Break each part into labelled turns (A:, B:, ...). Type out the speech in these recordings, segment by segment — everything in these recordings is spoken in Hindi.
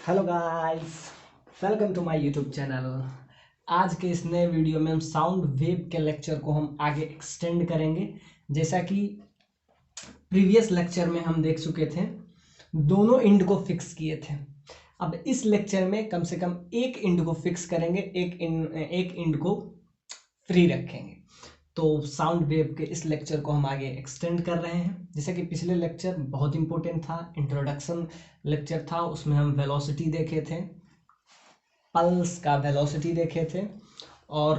A: Hello guys, welcome to my YouTube channel. आज के इस नए वीडियो में हम साउंड वेव के लेक्चर को हम आगे एक्सटेंड करेंगे। जैसा कि प्रीवियस लेक्चर में हम देख चुके थे, दोनों इंड को फिक्स किए थे। अब इस लेक्चर में कम से कम एक इंड को फिक्स करेंगे, एक इंड को फ्री रखेंगे। तो साउंड वेव के इस लेक्चर को हम आगे एक्सटेंड कर रहे हैं। जैसे कि पिछले लेक्चर बहुत इंपॉर्टेंट था, इंट्रोडक्शन लेक्चर था, उसमें हम वेलोसिटी देखे थे, पल्स का वेलोसिटी देखे थे, और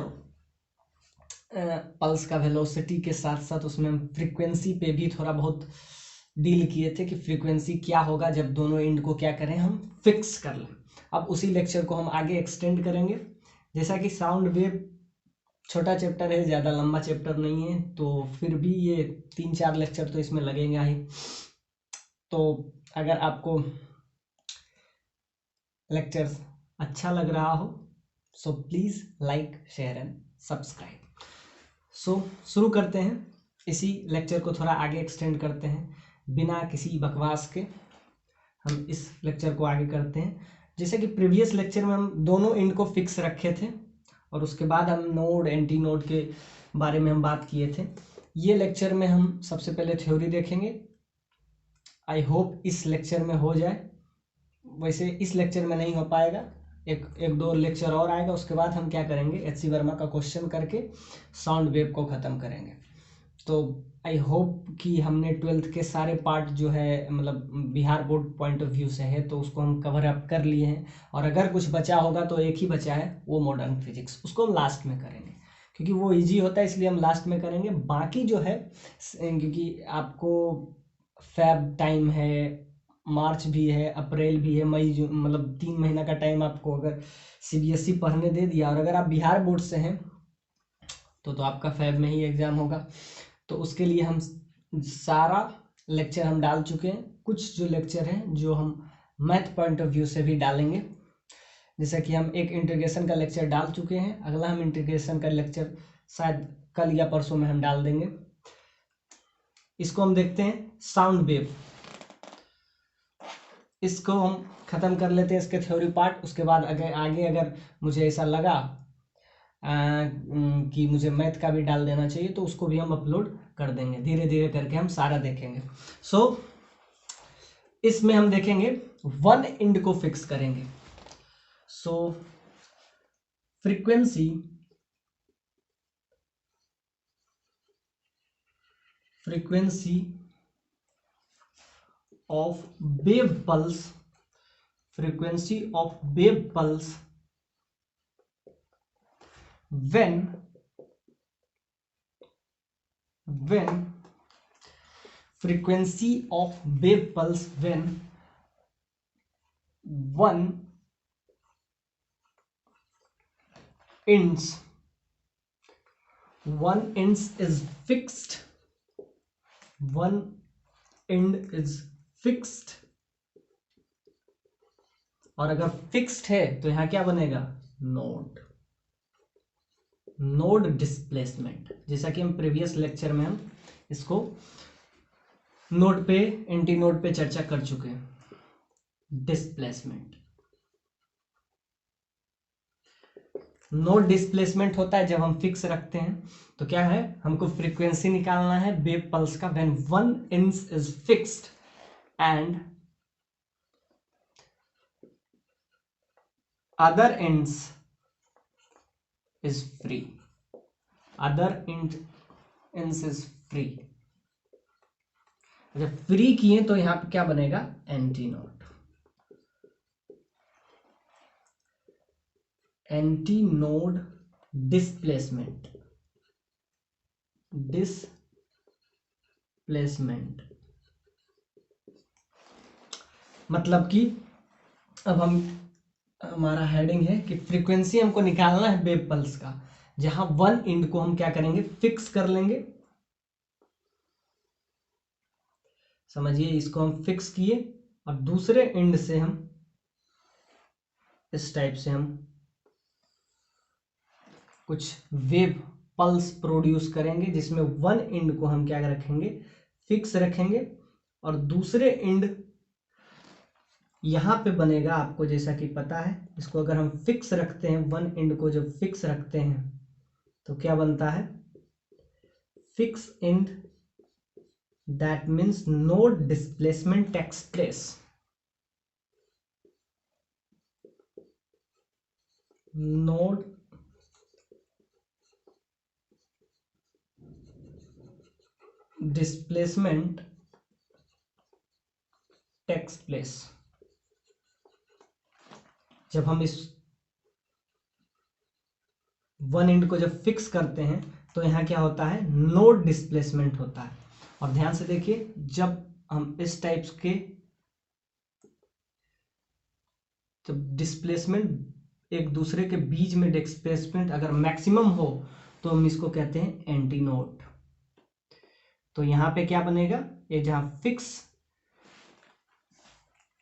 A: पल्स का वेलोसिटी के साथ साथ उसमें हम फ्रीक्वेंसी पे भी थोड़ा बहुत डील किए थे कि फ्रीक्वेंसी क्या होगा जब दोनों इंड को क्या करें, हम फिक्स कर लें। अब उसी लेक्चर को हम आगे एक्सटेंड करेंगे। जैसा कि साउंड वेव छोटा चैप्टर है, ज़्यादा लंबा चैप्टर नहीं है, तो फिर भी ये 3-4 लेक्चर तो इसमें लगेंगे ही। तो अगर आपको लेक्चर्स अच्छा लग रहा हो so please like, share and subscribe. शुरू करते हैं। इसी लेक्चर को थोड़ा आगे एक्सटेंड करते हैं बिना किसी बकवास के। हम इस लेक्चर को आगे करते हैं। जैसे कि प्रीवियस लेक्चर में हम दोनों इंड को फिक्स रखे थे और उसके बाद हम नोड एंटी नोड के बारे में हम बात किए थे। ये लेक्चर में हम सबसे पहले थ्योरी देखेंगे। आई होप इस लेक्चर में हो जाए। वैसे इस लेक्चर में नहीं हो पाएगा, एक दो लेक्चर और आएगा, उसके बाद हम क्या करेंगे, एच.सी. वर्मा का क्वेश्चन करके साउंड वेव को ख़त्म करेंगे। तो आई होप कि हमने 12th के सारे पार्ट जो है, मतलब Bihar board point of view से है, तो उसको हम कवर अप कर लिए हैं। और अगर कुछ बचा होगा तो एक ही बचा है, वो मॉडर्न फिजिक्स, उसको हम लास्ट में करेंगे क्योंकि वो इजी होता है, इसलिए हम लास्ट में करेंगे। बाकी जो है, क्योंकि आपको फैब टाइम है, मार्च भी है, अप्रैल भी है, मई, जून, मतलब 3 महीना का टाइम आपको अगर सीबीएसई पढ़ने दे दिया, और अगर आप बिहार बोर्ड से हैं तो आपका फैब में ही एग्ज़ाम होगा। तो उसके लिए हम सारा लेक्चर हम डाल चुके हैं। कुछ जो लेक्चर हैं जो हम मैथ पॉइंट ऑफ व्यू से भी डालेंगे। जैसे कि हम एक इंटीग्रेशन का लेक्चर डाल चुके हैं, अगला हम इंटीग्रेशन का लेक्चर शायद कल या परसों में हम डाल देंगे। इसको हम देखते हैं साउंड वेव। इसको हम ख़त्म कर लेते हैं, इसके थ्योरी पार्ट। उसके बाद अगर मुझे ऐसा लगा कि मुझे मैथ का भी डाल देना चाहिए तो उसको भी हम अपलोड कर देंगे। धीरे धीरे करके हम सारा देखेंगे। इसमें हम देखेंगे वन इंड को फिक्स करेंगे। Frequency of wave pulse when frequency of wave pulse when one ends is fixed, one end is fixed, और अगर फिक्स्ड है तो यहां क्या बनेगा, नोड डिस्प्लेसमेंट। जैसा कि हम प्रीवियस लेक्चर में हम इसको नोड पे, एंटी नोड पे चर्चा कर चुके हैं। डिस्प्लेसमेंट, नोड डिस्प्लेसमेंट होता है जब हम फिक्स रखते हैं। तो क्या है, हमको फ्रीक्वेंसी निकालना है वेव पल्स का when one inch is fixed and other ends is free, ends is free। जब फ्री किए तो यहां पे क्या बनेगा, एंटी नोड डिस्प्लेसमेंट। मतलब कि अब हमारा हेडिंग है कि फ्रीक्वेंसी हमको निकालना है वेव पल्स का, जहां वन इंड को हम क्या करेंगे, फिक्स कर लेंगे। समझिए, इसको हम फिक्स किए और दूसरे इंड से हम इस टाइप से हम कुछ वेव पल्स प्रोड्यूस करेंगे, जिसमें वन इंड को हम क्या रखेंगे, फिक्स रखेंगे, और दूसरे इंड यहाँ पे बनेगा, आपको जैसा कि पता है, इसको अगर हम फिक्स रखते हैं, वन एंड को जब फिक्स रखते हैं तो क्या बनता है, fix end, that means node displacement takes place, node displacement takes place. जब हम इस वन एंड को जब फिक्स करते हैं तो यहाँ क्या होता है, नोड डिस्प्लेसमेंट होता है। और ध्यान से देखिए, जब हम इस टाइप्स के, जब डिस्प्लेसमेंट एक दूसरे के बीच में डिस्प्लेसमेंट अगर मैक्सिमम हो तो हम इसको कहते हैं एंटी नोड। तो यहाँ पे क्या बनेगा, ये जहाँ फिक्स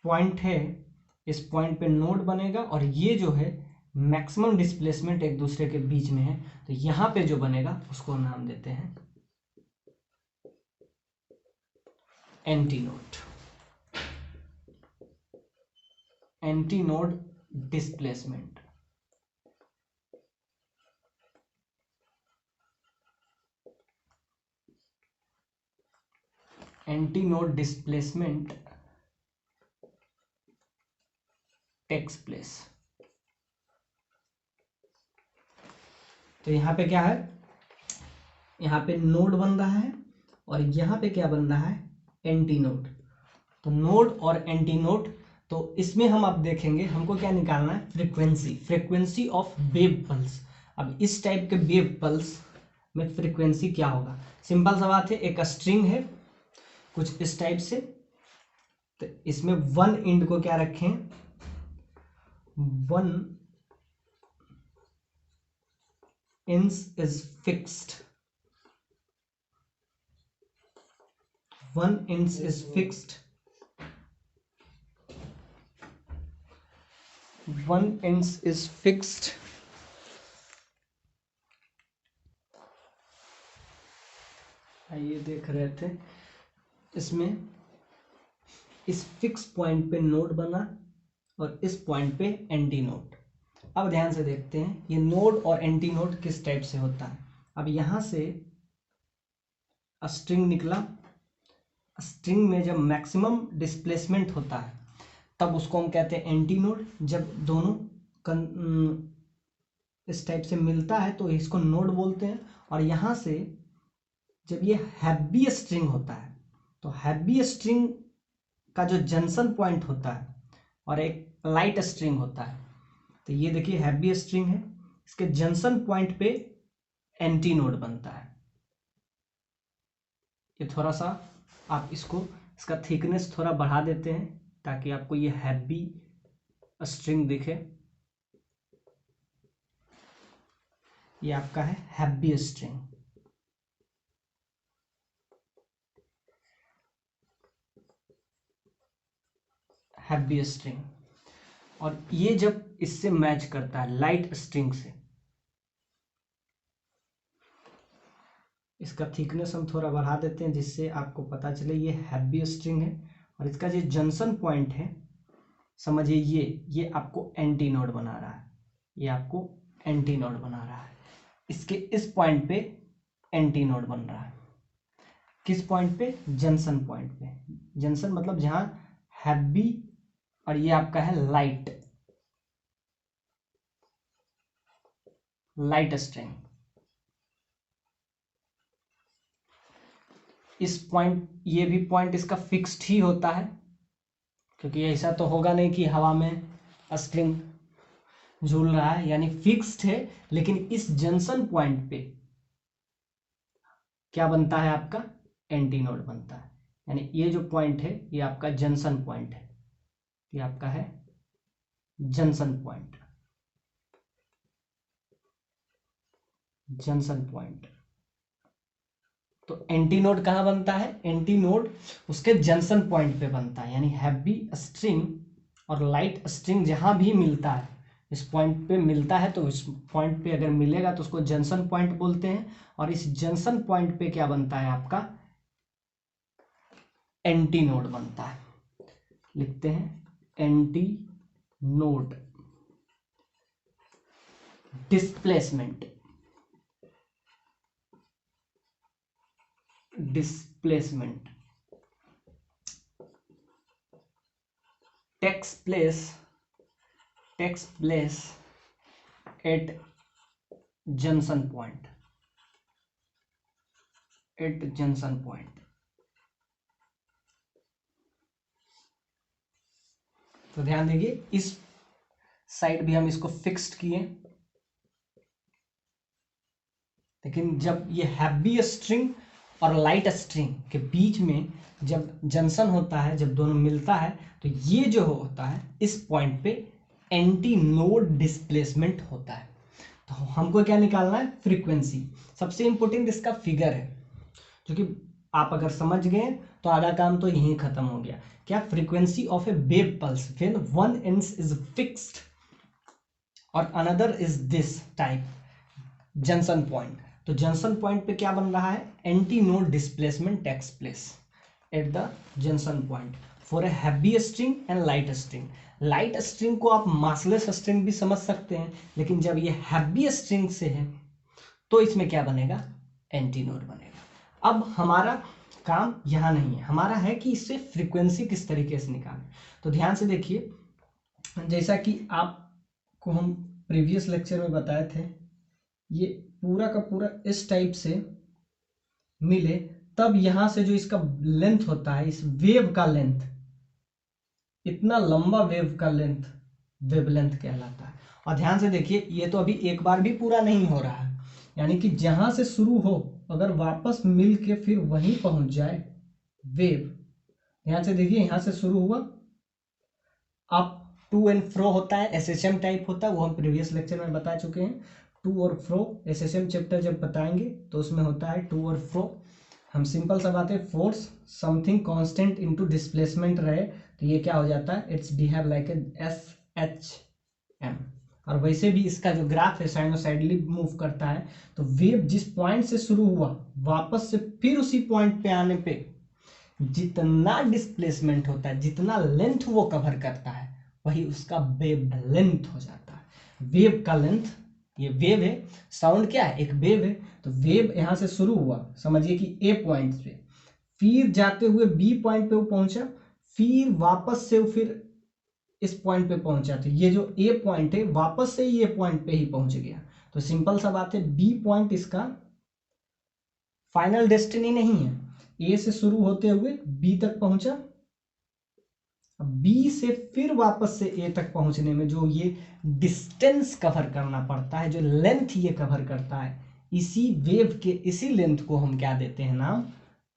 A: पॉइंट है, इस पॉइंट पे नोड बनेगा, और ये जो है मैक्सिमम डिस्प्लेसमेंट एक दूसरे के बीच में है, तो यहाँ पे जो बनेगा उसको नाम देते हैं anti node, anti node displacement. Anti node displacement takes place. तो यहाँ पे क्या है, यहाँ पे नोड बन रहा है और यहाँ पे क्या बन रहा है, एंटी नोड। तो नोड और एंटी नोड, तो इसमें हम अब देखेंगे हमको क्या निकालना है, frequency, frequency of wave pulse. अब इस टाइप के वेव पल्स में फ्रीक्वेंसी क्या होगा, सिंपल सा बात है, एक स्ट्रिंग है कुछ इस टाइप से, तो इसमें वन एंड को क्या रखें, one ends is fixed, one ends is fixed, one ends is fixed, ये देख रहे थे, इसमें इस फिक्स पॉइंट पे नोड बना और इस पॉइंट पे एंटी नोड। अब ध्यान से देखते हैं ये नोड और एंटी नोड किस टाइप से होता है। अब यहां से स्ट्रिंग निकला, स्ट्रिंग में जब मैक्सिमम डिस्प्लेसमेंट होता है तब उसको हम कहते हैं एंटी नोड। जब दोनों इस टाइप से मिलता है तो इसको नोड बोलते हैं। और यहाँ से जब ये हैवी स्ट्रिंग होता है तो हैवी स्ट्रिंग का जो जंक्शन पॉइंट होता है और एक लाइट स्ट्रिंग होता है, तो ये देखिए हैवी स्ट्रिंग है, इसके जंक्शन पॉइंट पे एंटी नोड बनता है। ये थोड़ा सा आप इसको, इसका थिकनेस थोड़ा बढ़ा देते हैं ताकि आपको ये हैवी स्ट्रिंग दिखे। ये आपका है हैवी स्ट्रिंग। हैवी स्ट्रिंग, और ये जब इससे मैच करता है लाइट स्ट्रिंग से, इसका थिकनेस हम थोड़ा बढ़ा देते हैं जिससे आपको पता चले ये हैवी स्ट्रिंग है। और इसका जो जंक्शन पॉइंट है, समझिए ये आपको एंटी नोड बना रहा है, ये आपको एंटी नोड बना रहा है। इसके इस पॉइंट पे एंटी नोड बन रहा है, किस पॉइंट पे, जंक्शन पॉइंट पे। जंक्शन मतलब जहां हैवी और ये आपका है लाइट स्ट्रिंग। इस पॉइंट, ये भी पॉइंट इसका फिक्स्ड ही होता है, क्योंकि ऐसा तो होगा नहीं कि हवा में स्ट्रिंग झूल रहा है, यानी फिक्स्ड है। लेकिन इस जंक्शन पॉइंट पे क्या बनता है, आपका एंटी नोड बनता है। यानी ये जो पॉइंट है ये आपका जंक्शन पॉइंट है, ये आपका है जंक्शन पॉइंट, जंक्शन पॉइंट। तो एंटी नोड कहाँ बनता है, एंटी नोड उसके जंक्शन पॉइंट पे बनता है। यानी हैवी स्ट्रिंग और लाइट स्ट्रिंग जहां भी मिलता है, इस पॉइंट पे मिलता है, तो इस पॉइंट पे अगर मिलेगा तो उसको जंक्शन पॉइंट बोलते हैं। और इस जंक्शन पॉइंट पे क्या बनता है, आपका एंटी नोड बनता है। लिखते हैं anti node displacement takes place at junction point तो ध्यान दीजिए, इस साइड भी हम इसको फिक्स्ड किए, लेकिन जब ये हैवी स्ट्रिंग और लाइट स्ट्रिंग के बीच में जब जंक्शन होता है, जब दोनों मिलता है, तो ये जो होता है इस पॉइंट पे एंटी नोड डिस्प्लेसमेंट होता है। तो हमको क्या निकालना है? फ्रीक्वेंसी। सबसे इंपॉर्टेंट इसका फिगर है, जो कि आप अगर समझ गए तो आधा काम तो यहीं खत्म हो गया। क्या? Frequency of a wave pulse when one end is fixed और another is this type junction point. तो जंक्शन पॉइंट पे क्या बन रहा है? Anti node displacement takes place at the junction point for a heavy string and light string. Light string को आप मासलेस स्ट्रिंग भी समझ सकते हैं, लेकिन जब ये हैवी स्ट्रिंग से है तो इसमें क्या बनेगा? एंटी नोड बनेगा। अब हमारा काम यहाँ नहीं है, हमारा है कि इससे फ्रीक्वेंसी किस तरीके से निकालें। तो ध्यान से देखिए, जैसा कि आपको हम प्रीवियस लेक्चर में बताए थे, ये पूरा का पूरा इस टाइप से मिले, तब यहां से जो इसका लेंथ होता है, इस वेव का लेंथ, इतना लंबा वेव का लेंथ वेवलेंथ कहलाता है। और ध्यान से देखिए, ये तो अभी एक बार भी पूरा नहीं हो रहा है, यानी कि जहां से शुरू हो अगर वापस मिल के फिर वहीं पहुंच जाए वेव। ध्यान से देखिए, यहां से शुरू हुआ, अप टू एंड फ्रो होता है, एसएसएम टाइप होता है, वो हम प्रीवियस लेक्चर में बता चुके हैं। टू और फ्रो एसएसएम चैप्टर जब बताएंगे तो उसमें होता है टू और फ्रो। हम सिंपल सा बात है, force something constant into displacement रहे तो ये क्या हो जाता है? It's behave like S H M. और वैसे भी इसका जो ग्राफ है साइनोसाइडली मूव करता है, तो वेव जिस पॉइंट से शुरू हुआ वापस से फिर उसी पॉइंट पे आने पे जितना डिस्प्लेसमेंट होता है, जितना लेंथ वो कवर करता है, वही उसका वेव लेंथ हो जाता है। वेव का लेंथ, ये वेव है, साउंड क्या है? एक वेव है। तो वेव यहां से शुरू हुआ, समझिए कि ए पॉइंट पे, फिर जाते हुए बी पॉइंट पे वो पहुंचा, फिर वापस से फिर इस पॉइंट पे पहुंचा। तो ये जो ए पॉइंट है वापस से ये पॉइंट पे ही पहुंच गया। तो सिंपल सा बात है, बी पॉइंट इसका फाइनल डेस्टिनी नहीं है। ए से शुरू होते हुए बी तक पहुंचा, बी से फिर वापस से ए तक पहुंचने में जो ये डिस्टेंस कवर करना पड़ता है, जो लेंथ ये कवर करता है, इसी वेव के इसी लेंथ को हम क्या देते हैं? नाम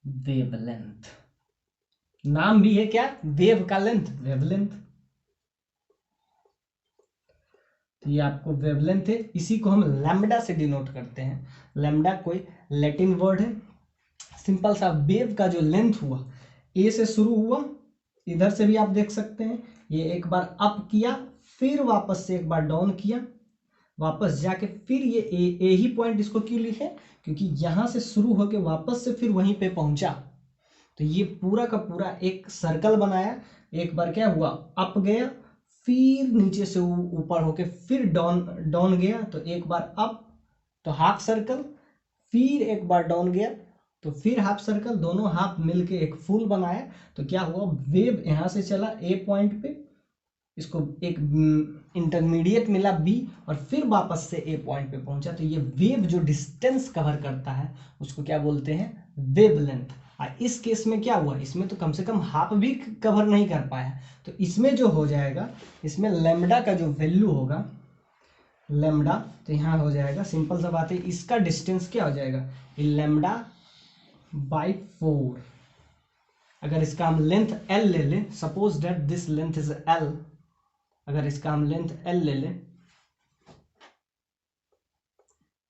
A: वेवलेंथ। नाम भी है क्या? वेव का लेंथ, वेवलेंथ। तो ये आपको वेवलेंथ है, इसी को हम लैम्बडा से डिनोट करते हैं। लैम्बडा कोई लैटिन वर्ड है। सिंपल सा वेव का जो लेंथ हुआ, ए से शुरू हुआ, इधर से भी आप देख सकते हैं, ये एक बार अप किया, फिर वापस से एक बार डाउन किया, वापस जाके फिर ये ए ही पॉइंट, इसको क्यों लिखे? क्योंकि यहां से शुरू होके वापस से फिर वहीं पे पहुंचा। तो ये पूरा का पूरा एक सर्कल बनाया। एक बार क्या हुआ? अप गया, फिर नीचे से ऊपर होके फिर डाउन गया, तो एक बार अप तो हाफ सर्कल, फिर एक बार डाउन गया तो फिर हाफ सर्कल, दोनों हाफ मिलके एक फुल बनाया। तो क्या हुआ? वेव यहां से चला ए पॉइंट पे, इसको एक इंटरमीडिएट मिला बी, और फिर वापस से ए पॉइंट पे पहुंचा। तो ये वेव जो डिस्टेंस कवर करता है उसको क्या बोलते हैं? वेवलेंथ। इस केस में क्या हुआ? इसमें तो कम से कम हाफ भी कवर नहीं कर पाया। तो इसमें जो हो जाएगा, इसमें लैम्बडा का जो वैल्यू होगा, लैम्बडा, तो यहाँ हो जाएगा, सिंपल सा बात है, इसका डिस्टेंस क्या हो जाएगा? Lambda by 4। अगर इसका हम लेंथ एल ले लें, suppose that this length is L, अगर इसका हम लेंथ एल ले लें,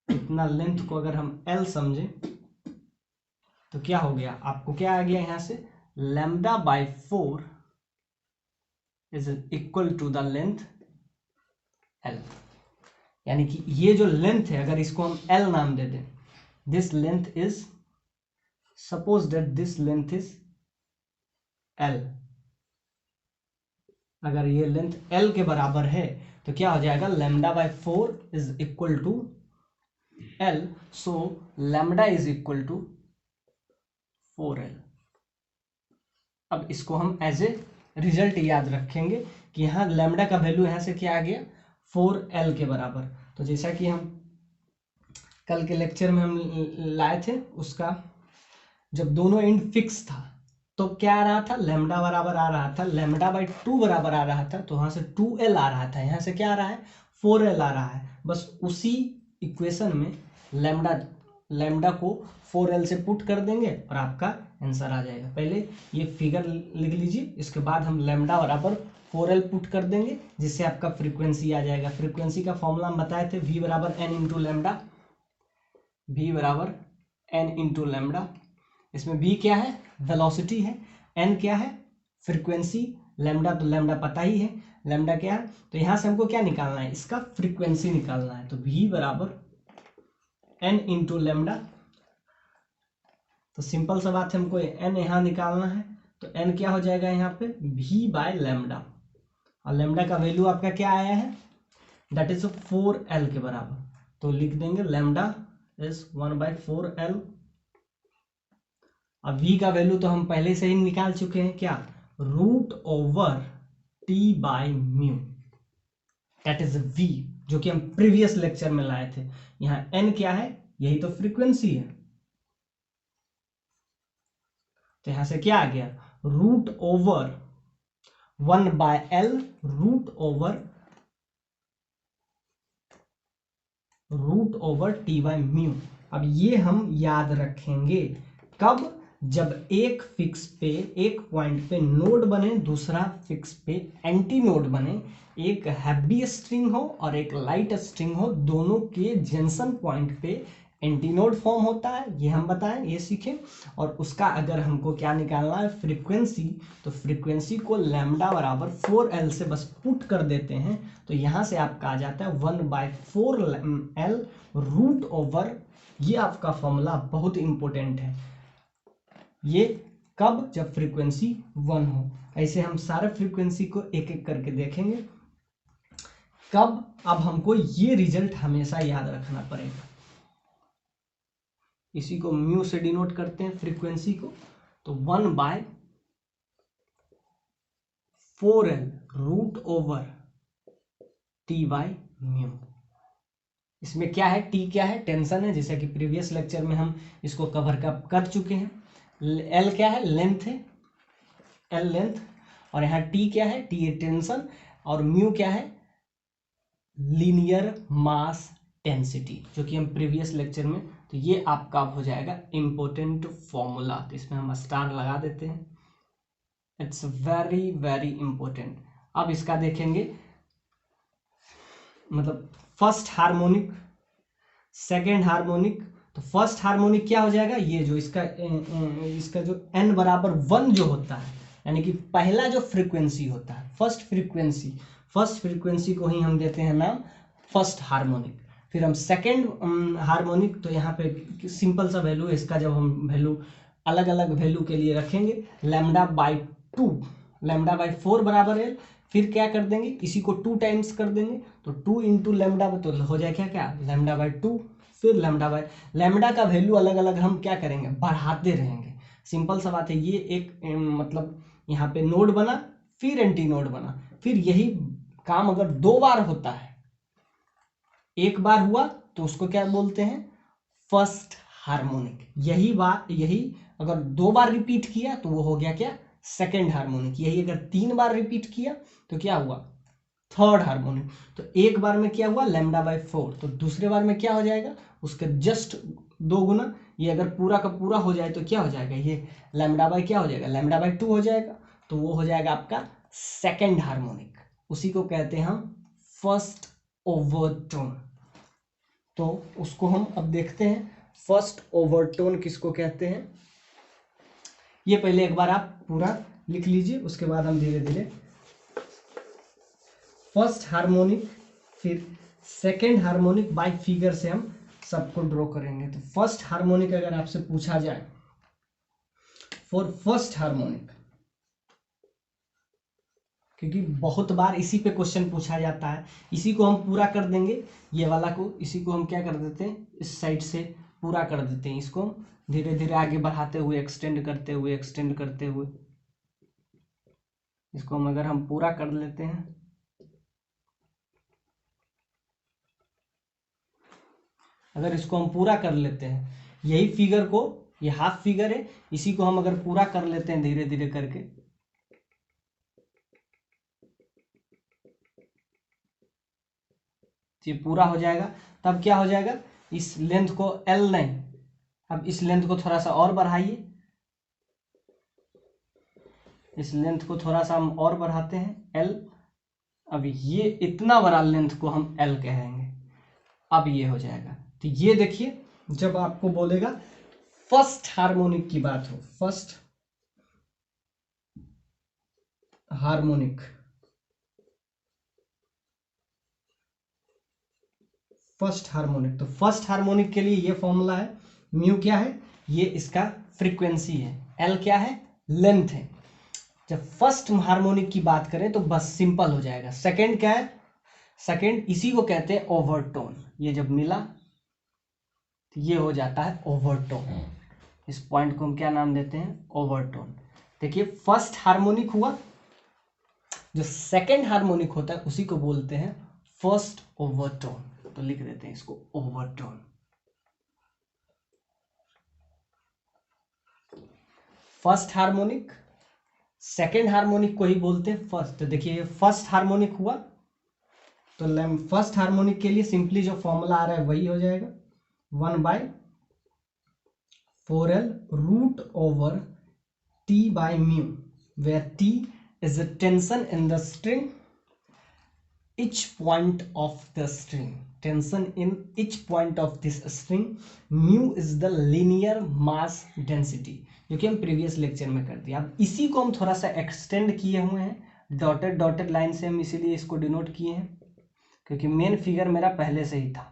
A: इतना लेंथ को अगर हम एल समझे, तो क्या हो गया? आपको क्या आ गया यहां से? Lambda by 4 is equal to the length L. यानी कि ये जो लेंथ है, अगर इसको हम एल नाम दे दें, this length is, suppose that this length is L, अगर ये लेंथ एल के बराबर है तो क्या हो जाएगा, lambda by 4 is equal to L, so lambda is equal to 4L। अब इसको हम एज ए रिजल्ट याद रखेंगे कि यहाँ लैम्डा का वैल्यू यहाँ से क्या आ गया, 4L के बराबर। तो जैसा कि हम कल के लेक्चर में हम लाए थे, उसका जब दोनों एंड फिक्स था तो क्या आ रहा था, लैम्डा बराबर आ रहा था, लैम्डा बाई 2 बराबर आ रहा था, तो वहाँ से 2L आ रहा था, यहाँ से क्या आ रहा है, 4L आ रहा है। बस उसी इक्वेशन में लैम्डा को 4L से पुट कर देंगे और आपका आंसर आ जाएगा। पहले ये फिगर लिख लीजिए, इसके बाद हम लैम्डा बराबर 4L पुट कर देंगे, जिससे आपका फ्रीक्वेंसी आ जाएगा। फ्रीक्वेंसी का फॉर्मूला हम बताए थे, V बराबर N इंटू लैम्डा, V बराबर N इंटू लैम्डा। इसमें V क्या है, वेलोसिटी है, N क्या है, फ्रीक्वेंसी, लैम्डा तो लैम्डा पता ही है, लैम्डा क्या है, तो यहाँ से हमको क्या निकालना है, इसका फ्रीक्वेंसी निकालना है। तो V बराबर N इंटू लैम्डा, तो सिंपल सा बात है, हमको N यहाँ निकालना है, तो N क्या हो जाएगा यहाँ पे, V बाय लैम्डा, और लैम्डा का वैल्यू आपका क्या आया है, दैट इज 4L के बराबर। तो लिख देंगे लैम्डा इज 1/4L। अब V का वैल्यू तो हम पहले से ही निकाल चुके हैं, क्या, root over T by mu, that is V, जो कि हम प्रीवियस लेक्चर में लाए थे। यहाँ N क्या है, यही तो फ्रीक्वेंसी है, तो यहां से क्या आ गया, root over 1/L root over T by mu. अब ये हम याद रखेंगे कब, जब एक फिक्स पे, एक पॉइंट पे नोड बने, दूसरा फिक्स पे एंटी नोड बने, एक हैवी स्ट्रिंग हो और एक लाइट स्ट्रिंग हो, दोनों के जंक्शन पॉइंट पे एंटी नोड फॉर्म होता है, ये हम बताएं, ये सीखें। और उसका अगर हमको क्या निकालना है, फ्रीक्वेंसी, तो फ्रीक्वेंसी को लैम्डा बराबर 4L से बस पुट कर देते हैं, तो यहाँ से आपका आ जाता है 1/4L रूट ओवर, ये आपका फॉर्मूला बहुत इंपॉर्टेंट है। ये कब, जब फ्रीक्वेंसी 1 हो। ऐसे हम सारे फ्रीक्वेंसी को एक एक करके देखेंगे कब। अब हमको ये रिजल्ट हमेशा याद रखना पड़ेगा, इसी को म्यू से डिनोट करते हैं फ्रीक्वेंसी को, तो 1/4L root over T by mu. इसमें क्या है, T क्या है, टेंशन है, जैसा कि प्रीवियस लेक्चर में हम इसको कवर कर चुके हैं। L क्या है, लेंथ है, L लेंथ, और यहाँ T क्या है, T टेंशन, और म्यू क्या है, लीनियर मास डेंसिटी, जो कि हम प्रीवियस लेक्चर में, तो ये आपका हो जाएगा इंपॉर्टेंट फॉर्मूला, तो इसमें हम स्टार लगा देते हैं, इट्स वेरी वेरी इंपॉर्टेंट। अब इसका देखेंगे, मतलब फर्स्ट हार्मोनिक, सेकेंड हार्मोनिक। तो फर्स्ट हार्मोनिक क्या हो जाएगा, ये जो इसका जो n बराबर 1 जो होता है, यानी कि पहला जो फ्रीक्वेंसी होता है, फर्स्ट फ्रीक्वेंसी को ही हम देते हैं नाम फर्स्ट हार्मोनिक। फिर हम सेकेंड हार्मोनिक, तो यहाँ पे सिंपल सा वैल्यू है इसका, जब हम वैल्यू अलग अलग वैल्यू के लिए रखेंगे, लैम्डा बाई 2, लैम्डा बाई 4 बराबर है, फिर क्या कर देंगे, इसी को 2 टाइम्स कर देंगे, तो 2 इंटू लैम्डा, तो हो जाए क्या लैम्डा बाई 2, फिर लैम्डा का वैल्यू अलग अलग हम क्या करेंगे, बढ़ाते रहेंगे। सिंपल सा बात है, ये एक मतलब यहाँ पे नोड बना, फिर एंटी नोड बना, फिर यही काम अगर 2 बार होता है, एक बार हुआ तो उसको क्या बोलते हैं, फर्स्ट हार्मोनिक। यही अगर 2 बार रिपीट किया तो वो हो गया क्या, सेकेंड हार्मोनिक। यही अगर 3 बार रिपीट किया तो क्या हुआ, थर्ड हार्मोनिक। तो एक बार में क्या हुआ, लैम्डा बाई 4, तो दूसरे बार में क्या हो जाएगा, उसके जस्ट 2 गुना। ये अगर पूरा का पूरा हो जाए तो क्या हो जाएगा, ये लैम्डा बाई क्या हो जाएगा, लैम्डा बाई 2 हो जाएगा, तो वो हो जाएगा आपका सेकेंड हार्मोनिक। उसी को कहते हैं हम फर्स्ट ओवरटोन। तो उसको हम अब देखते हैं, फर्स्ट ओवरटोन किसको कहते हैं। ये पहले एक बार आप पूरा लिख लीजिए, उसके बाद हम धीरे धीरे फर्स्ट हार्मोनिक, फिर सेकेंड हार्मोनिक बाय फिगर से हम सबको ड्रॉ करेंगे। तो फर्स्ट हार्मोनिक अगर आपसे पूछा जाए, फॉर फर्स्ट हार्मोनिक क्योंकि बहुत बार इसी पे क्वेश्चन पूछा जाता है। इसी को हम पूरा कर देंगे, ये वाला को, इसी को हम क्या कर देते हैं, इस साइड से पूरा कर देते हैं। इसको धीरे धीरे आगे बढ़ाते हुए, एक्सटेंड करते हुए, एक्सटेंड करते हुए इसको हम अगर हम पूरा कर लेते हैं, अगर इसको हम पूरा कर लेते हैं, यही फिगर को, ये हाफ फिगर है, इसी को हम अगर पूरा कर लेते हैं धीरे धीरे करके, ये पूरा हो जाएगा। तब क्या हो जाएगा, इस लेंथ को L नहीं, अब इस लेंथ को थोड़ा सा और बढ़ाइए, इस लेंथ को थोड़ा सा हम और बढ़ाते हैं L। अब ये इतना बड़ा लेंथ को हम L कहेंगे। अब ये हो जाएगा। तो ये देखिए, जब आपको बोलेगा फर्स्ट हार्मोनिक की बात हो, फर्स्ट हार्मोनिक, फर्स्ट हार्मोनिक, तो फर्स्ट हार्मोनिक के लिए ये फॉर्मूला है। म्यू क्या है, ये इसका फ्रीक्वेंसी है, एल क्या है, लेंथ है। जब फर्स्ट हार्मोनिक की बात करें तो बस सिंपल हो जाएगा। सेकंड क्या है, सेकंड इसी को कहते हैं ओवरटोन। ये जब मिला तो ये हो जाता है ओवरटोन। इस पॉइंट को हम क्या नाम देते हैं, ओवरटोन। देखिए फर्स्ट हार्मोनिक हुआ, जो सेकंड हार्मोनिक होता है उसी को बोलते हैं फर्स्ट ओवरटोन। तो लिख देते हैं इसको overtone. First harmonic, second harmonic को ही बोलते हैं फर्स्ट। तो देखिए ये फर्स्ट हार्मोनिक हुआ, तो फर्स्ट हार्मोनिक के लिए सिंपली जो फॉर्मूला आ रहा है वही हो जाएगा, 1/4L root over T by mu, where T is the tension in the string, each point of the string, tension in each point of this string, mu is the linear mass density, जो कि हम प्रीवियस लेक्चर में कर दिया। अब इसी को हम थोड़ा सा एक्सटेंड किए हुए हैं, डॉटेड डॉटेड लाइन से हम इसीलिए इसको डिनोट किए हैं, क्योंकि मेन फिगर मेरा पहले से ही था।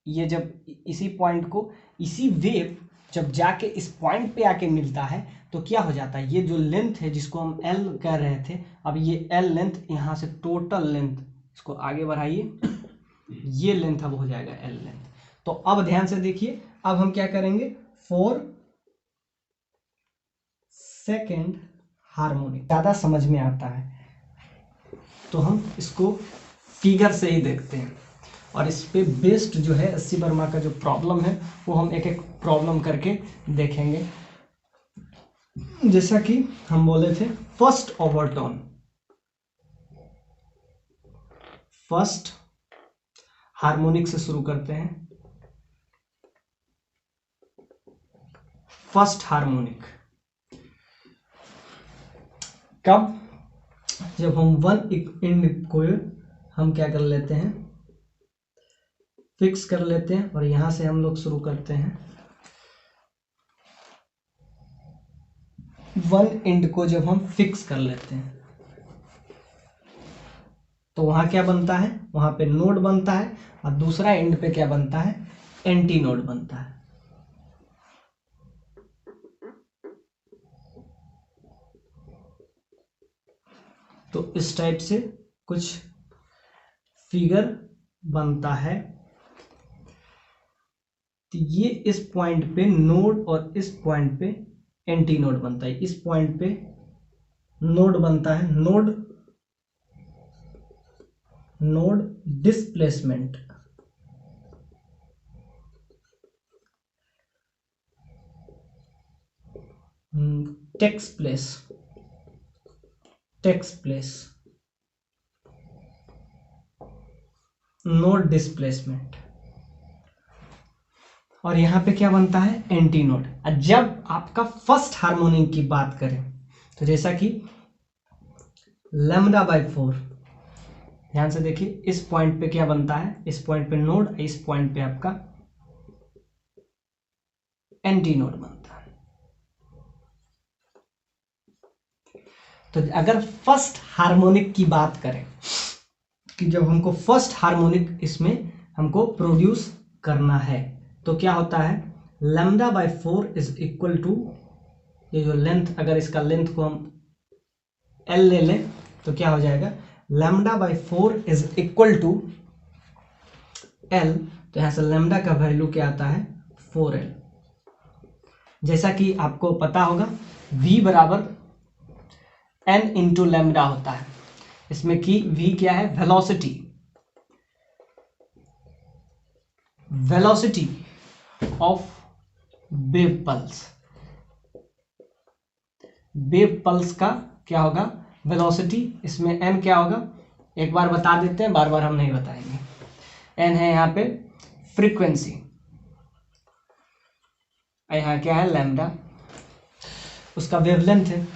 A: ये जब इसी पॉइंट को, इसी वेव जब जाके इस पॉइंट पे आके मिलता है तो क्या हो जाता है, ये जो लेंथ है जिसको हम L कह रहे थे, अब ये L लेंथ यहाँ से टोटल लेंथ, इसको आगे बढ़ाइए, ये लेंथ अब हो जाएगा L लेंथ। तो अब ध्यान से देखिए, अब हम क्या करेंगे, फॉर सेकेंड हार्मोनिक ज़्यादा समझ में आता है तो हम इसको फिगर से ही देखते हैं, और इस पे बेस्ड जो है एससी वर्मा का जो प्रॉब्लम है वो हम एक एक प्रॉब्लम करके देखेंगे। जैसा कि हम बोले थे फर्स्ट ओवरटोन, फर्स्ट हार्मोनिक से शुरू करते हैं। फर्स्ट हार्मोनिक कब, जब हम वन एंड को हम क्या कर लेते हैं, फिक्स कर लेते हैं, और यहां से हम लोग शुरू करते हैं। वन एंड को जब हम फिक्स कर लेते हैं तो वहां क्या बनता है, वहां पे नोड बनता है, और दूसरा एंड पे क्या बनता है, एंटी नोड बनता है। तो इस टाइप से कुछ फिगर बनता है। तो ये इस पॉइंट पे नोड और इस पॉइंट पे एंटी नोड बनता है। इस पॉइंट पे नोड बनता है, node displacement, takes place, node displacement, और यहां पे क्या बनता है, एंटी नोड। जब आपका फर्स्ट हार्मोनिक की बात करें तो जैसा कि λ/4, ध्यान से देखिए, इस पॉइंट पे क्या बनता है, इस पॉइंट पे नोड, इस पॉइंट पे आपका एंटी नोड बनता है। तो अगर फर्स्ट हार्मोनिक की बात करें कि जब हमको फर्स्ट हार्मोनिक इसमें हमको प्रोड्यूस करना है तो क्या होता है, λ/4 इज इक्वल टू, ये जो लेंथ, अगर इसका लेंथ को हम L ले लें तो क्या हो जाएगा, lambda by 4 is equal to L. तो यहाँ से लैम्डा का वैल्यू क्या आता है, 4L। जैसा कि आपको पता होगा v बराबर n इंटू लैम्डा होता है, इसमें कि v क्या है, velocity, velocity of wave pulse. Wave pulse का क्या होगा, वेलोसिटी, इसमें n क्या होगा, एक बार बता देते हैं, बार बार हम नहीं बताएंगे। n है यहाँ पे फ्रीक्वेंसी, यहाँ क्या है, लैम्डा, उसका वेवलेंथ है,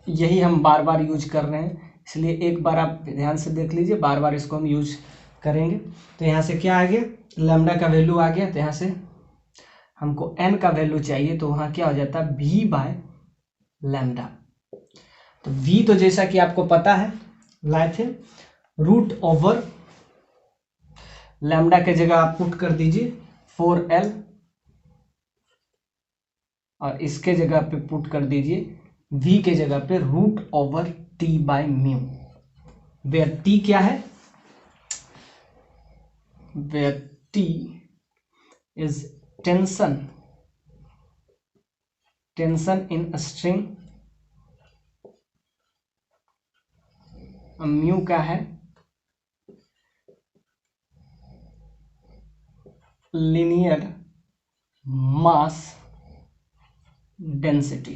A: यही हम बार बार यूज कर रहे हैं, इसलिए एक बार आप ध्यान से देख लीजिए, बार बार इसको हम यूज करेंगे। तो यहाँ से क्या आ गया, लैम्डा का वैल्यू आ गया, तो यहाँ से हमको n का वैल्यू चाहिए, तो वहाँ क्या हो जाता है, v बाय लैम्डा। तो v तो जैसा कि आपको पता है लाए थे, रूट ओवर लैम्डा के जगह आप पुट कर दीजिए 4L, और इसके जगह पे पुट कर दीजिए v के जगह पे root over t by mu, where t क्या है, where t is tension, tension in string, mu का है लीनियर मास डेंसिटी।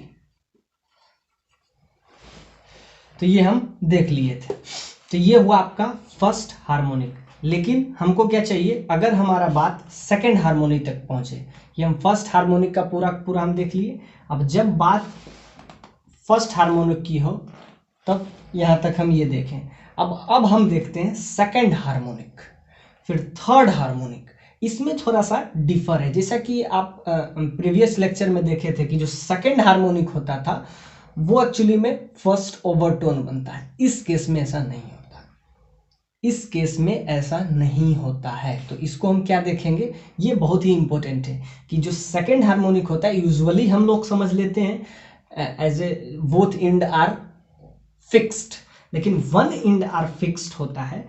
A: तो ये हम देख लिए थे। तो ये हुआ आपका फर्स्ट हार्मोनिक। लेकिन हमको क्या चाहिए, अगर हमारा बात सेकंड हार्मोनिक तक पहुंचे, ये हम फर्स्ट हार्मोनिक का पूरा पूरा हम देख लिए। अब जब बात फर्स्ट हार्मोनिक की हो तब यहाँ तक हम ये देखें। अब हम देखते हैं सेकंड हार्मोनिक, फिर थर्ड हार्मोनिक। इसमें थोड़ा सा डिफर है, जैसा कि आप प्रीवियस लेक्चर में देखे थे कि जो सेकंड हार्मोनिक होता था वो एक्चुअली में फर्स्ट ओवरटोन बनता है। इस केस में ऐसा नहीं होता, इस केस में ऐसा नहीं होता है। तो इसको हम क्या देखेंगे, ये बहुत ही इंपॉर्टेंट है कि जो सेकंड हार्मोनिक होता है यूजुअली हम लोग समझ लेते हैं as a both end are fixed, लेकिन वन एंड आर फिक्स्ड होता है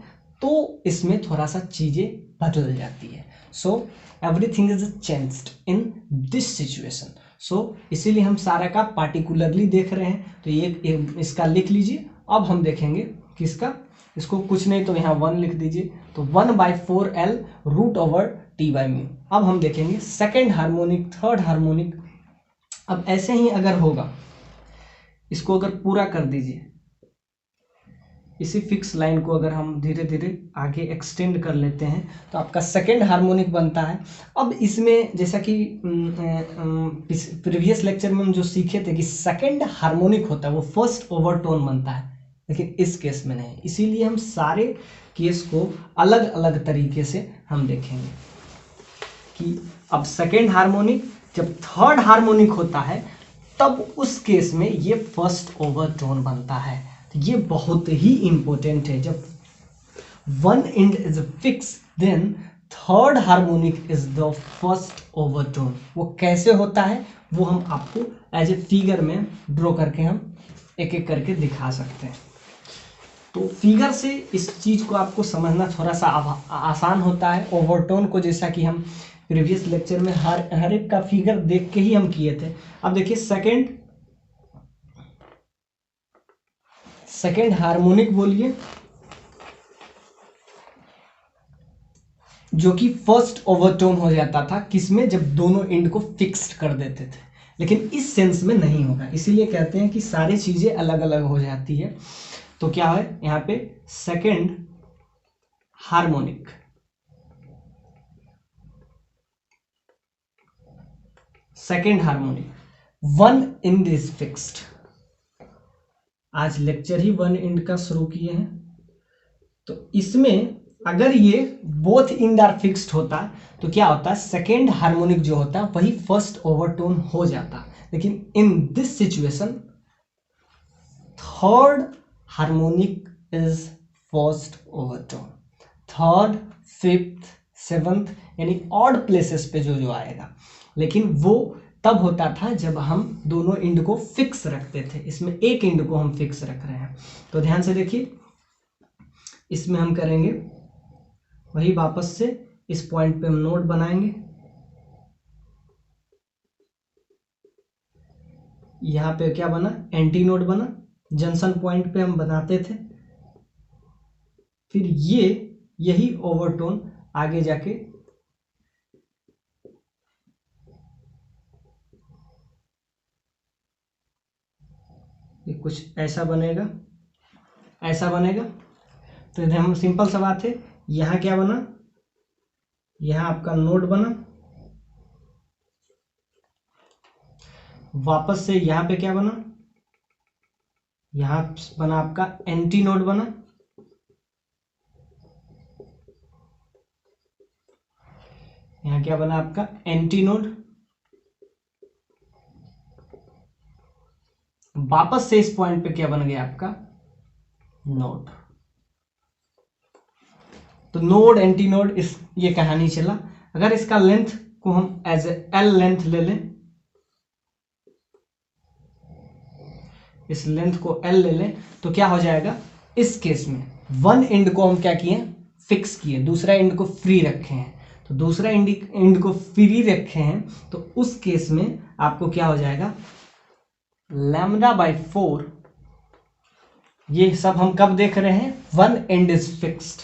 A: तो इसमें थोड़ा सा चीजें बदल जाती है। So everything is changed in this situation. So इसीलिए हम सारा का पार्टिकुलरली देख रहे हैं। तो ये इसका लिख लीजिए। अब हम देखेंगे किसका, इसको कुछ नहीं तो यहाँ 1 लिख दीजिए, तो 1/4L root over t by mu. अब हम देखेंगे सेकेंड हार्मोनिक, थर्ड हार्मोनिक। अब ऐसे ही अगर होगा, इसको अगर पूरा कर दीजिए, इसी फिक्स लाइन को अगर हम धीरे धीरे आगे एक्सटेंड कर लेते हैं तो आपका सेकेंड हार्मोनिक बनता है। अब इसमें जैसा कि प्रीवियस लेक्चर में हम जो सीखे थे कि सेकेंड हार्मोनिक होता है वो फर्स्ट ओवरटोन बनता है, लेकिन इस केस में नहीं। इसीलिए हम सारे केस को अलग अलग तरीके से हम देखेंगे कि अब सेकेंड हार्मोनिक जब थर्ड हार्मोनिक होता है तब उस केस में ये फर्स्ट ओवरटोन बनता है। तो ये बहुत ही इंपॉर्टेंट है। जब one end is fix then third harmonic is the first overtone. वो कैसे होता है वो हम आपको एज ए फिगर में ड्रॉ करके हम एक एक करके दिखा सकते हैं। तो फिगर से इस चीज को आपको समझना थोड़ा सा आसान होता है। ओवरटोन को जैसा कि हम प्रीवियस लेक्चर में हर एक का फिगर देख के ही हम किए थे। अब देखिए सेकेंड हार्मोनिक बोलिए, जो कि फर्स्ट ओवरटोन हो जाता था किसमें, जब दोनों एंड को फिक्स्ड कर देते थे। लेकिन इस सेंस में नहीं होगा, इसीलिए कहते हैं कि सारी चीजें अलग अलग हो जाती है। तो क्या है यहाँ पे second harmonic, second harmonic one end is fixed. आज लेक्चर ही वन एंड का शुरू किए हैं, तो इसमें अगर ये बोथ एंड आर फिक्स्ड होता तो क्या होता है, सेकेंड हार्मोनिक जो होता है वही फर्स्ट ओवरटोन हो जाता। लेकिन इन this situation third harmonic is first overtone. Third, fifth, seventh यानी ऑड प्लेसेस पे जो आएगा, लेकिन वो तब होता था जब हम दोनों इंड को फिक्स रखते थे। इसमें एक इंड को हम फिक्स रख रहे हैं, तो ध्यान से देखिए, इसमें हम करेंगे वही, वापस से इस पॉइंट पे हम नोड बनाएंगे, यहाँ पे क्या बना, एंटी नोड बना, जंक्शन पॉइंट पे हम बनाते थे, फिर यही ओवरटोन आगे जाके ये कुछ ऐसा बनेगा, ऐसा बनेगा। तो इधर हम सिंपल सा बात है, यहाँ क्या बना, यहाँ आपका नोड बना, वापस से यहाँ पे क्या बना, यहाँ बना आपका एंटी नोड बना, यहाँ क्या बना आपका एंटी नोड, वापस से इस पॉइंट पे क्या बन गया आपका नोड। तो नोड एंटी नोड, इस ये कहानी चला। अगर इसका लेंथ को हम एज एल लेंथ ले लें, इस लेंथ को एल ले लें, तो क्या हो जाएगा, इस केस में वन एंड को हम क्या किए, फिक्स किए, दूसरा एंड को फ्री रखे हैं। तो दूसरा एंड को फ्री रखे हैं, तो उस केस में आपको क्या हो जाएगा, लैम्डा बाई 4। ये सब हम कब देख रहे हैं, वन एंड इज फिक्स्ड,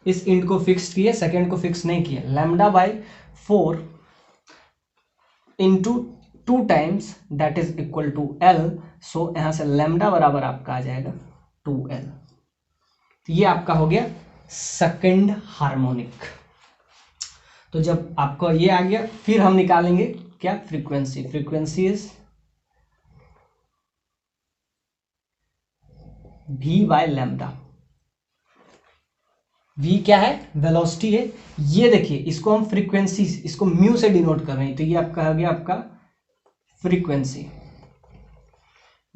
A: इस एंड को फिक्स किए, सेकेंड को फिक्स नहीं किया, lambda by 4 into 2 times that is equal to L. So यहां से लैम्डा बराबर आपका आ जाएगा 2L। तो ये आपका हो गया सेकंड हार्मोनिक। तो जब आपको ये आ गया, फिर हम निकालेंगे क्या, frequency. Frequency is v by lambda. v क्या है, वेलोसिटी है। ये देखिए, इसको हम फ्रीक्वेंसी, इसको म्यू से डिनोट कर रहे हैं, तो ये आपका हो गया आपका फ्रीक्वेंसी,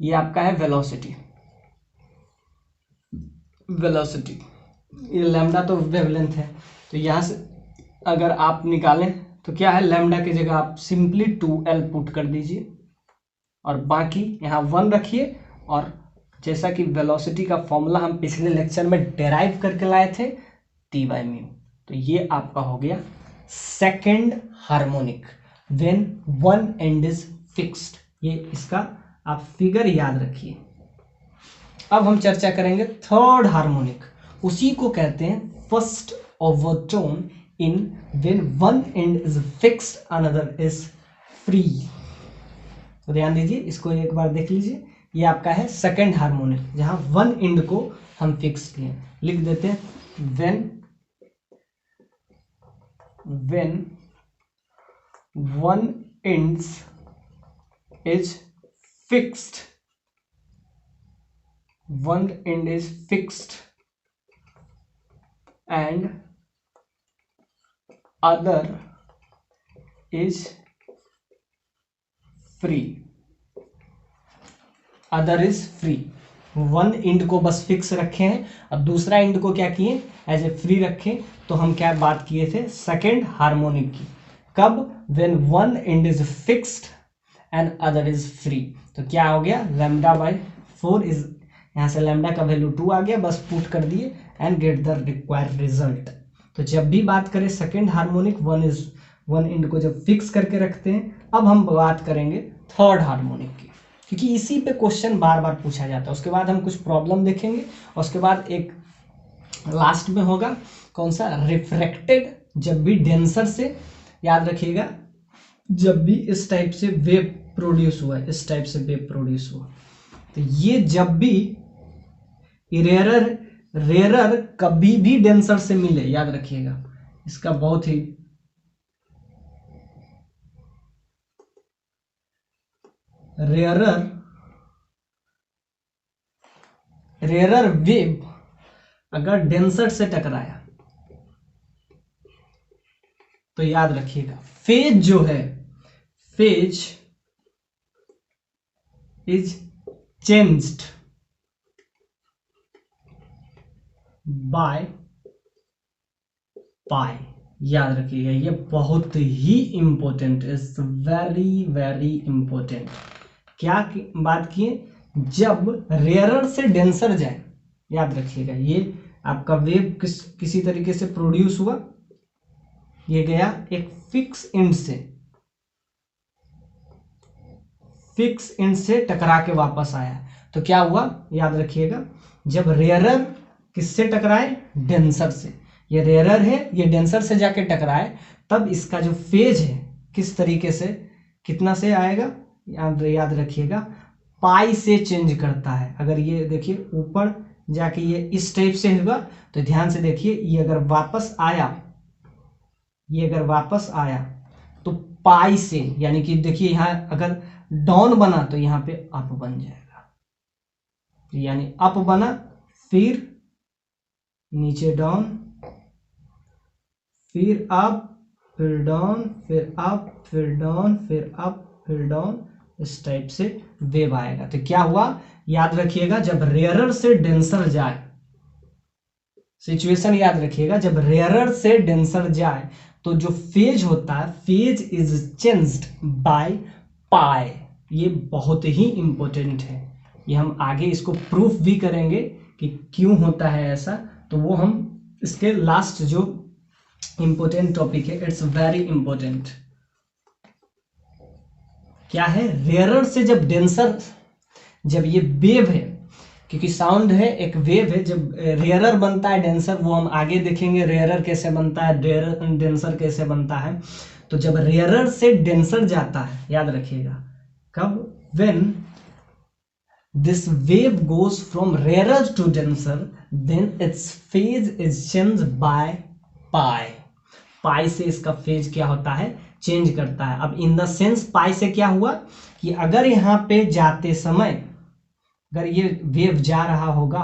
A: ये आपका है वेलोसिटी। वेलोसिटी, ये लैम्डा तो वेवलेंथ है, तो यहां से अगर आप निकालें तो क्या है, लैम्डा की जगह आप सिंपली 2L पुट कर दीजिए, और बाकी यहाँ 1 रखिए। और जैसा कि वेलोसिटी का फॉर्मूला हम पिछले लेक्चर में डेराइव करके लाए थे, T बाई म्यू। तो ये आपका हो गया second harmonic when one end is fixed. ये इसका आप फिगर याद रखिए। अब हम चर्चा करेंगे थर्ड हार्मोनिक, उसी को कहते हैं first overtone in when one end is fixed another is free. तो ध्यान दीजिए, इसको एक बार देख लीजिए, ये आपका है सेकंड हार्मोनिक, जहां वन एंड को हम फिक्स किए। लिख देते हैं when one ends is fixed, one end is fixed and other is free। other is free, one and को बस फिक्स रखे हैं, अब दूसरा एंड को क्या किए, एज ए फ्री रखे। तो हम क्या बात किए थे, सेकेंड हार्मोनिक की। कब, when one end is fixed and other is free. तो क्या हो गया, लैम्डा बाई 4 इज, यहाँ से लैम्डा का वैल्यू 2 आ गया, बस पुट कर दिए and get the required result. तो जब भी बात करें सेकेंड हार्मोनिक, वन एंड को जब फिक्स करके रखते हैं। अब हम बात करेंगे थर्ड हार्मोनिक की, क्योंकि इसी पे क्वेश्चन बार बार पूछा जाता है। उसके बाद हम कुछ प्रॉब्लम देखेंगे, और उसके बाद एक लास्ट में होगा कौन सा, रिफ्रैक्टेड। जब भी डेंसर से, याद रखिएगा, जब भी इस टाइप से वेव प्रोड्यूस हुआ, इस टाइप से वेव प्रोड्यूस हुआ, तो ये जब भी रेयरर कभी भी डेंसर से मिले, याद रखिएगा, इसका बहुत ही रेयरर वेव अगर डेंसर से टकराया, तो याद रखिएगा फेज जो है, phase is changed by pi. याद रखिएगा, ये बहुत ही important, is very very important. क्या बात किए, जब रेयरर से डेंसर जाए, याद रखिएगा, ये आपका वेव किसी तरीके से प्रोड्यूस हुआ, ये गया एक फिक्स एंड से टकरा के वापस आया, तो क्या हुआ, याद रखिएगा, जब रेयरर किससे टकराए, डेंसर से, ये रेयरर है, ये डेंसर से जाके टकराए, तब इसका जो फेज है किस तरीके से, कितना से आएगा, याद रखिएगा, पाई से चेंज करता है। अगर ये देखिए ऊपर जाके ये इस टाइप से होगा, तो ध्यान से देखिए, ये अगर वापस आया तो पाई से, यानी कि देखिए यहां अगर डाउन बना तो यहाँ पे अप बन जाएगा, यानी अप बना, फिर नीचे डाउन, फिर अप, फिर डाउन, फिर अप, फिर डाउन, फिर अप, फिर डाउन, इस टाइप से वेव आएगा। तो क्या हुआ, याद रखिएगा, जब रेयरर से डेंसर जाए, सिचुएशन याद रखिएगा, जब रेयरर से डेंसर जाए तो जो फेज होता है, फेज इज चेंज्ड बाय पाई। ये बहुत ही इंपॉर्टेंट है, ये हम आगे इसको प्रूफ भी करेंगे कि क्यों होता है ऐसा, तो वो हम इसके लास्ट जो इंपॉर्टेंट टॉपिक है, इट्स वेरी इंपॉर्टेंट। क्या है, रेयरर से जब डेंसर, जब ये वेव है, क्योंकि साउंड है एक वेव है, जब रेयरर बनता है डेंसर, वो हम आगे देखेंगे रेयरर कैसे बनता है, डेंसर कैसे बनता है। तो जब रेयरर से डेंसर जाता है, याद रखिएगा, कब, when this wave goes from rarer to denser, then its phase is change by pi. Pi से इसका फेज क्या होता है, चेंज करता है। अब इन द सेंस पाई से क्या हुआ कि अगर यहाँ पे जाते समय, अगर ये वेव जा रहा होगा,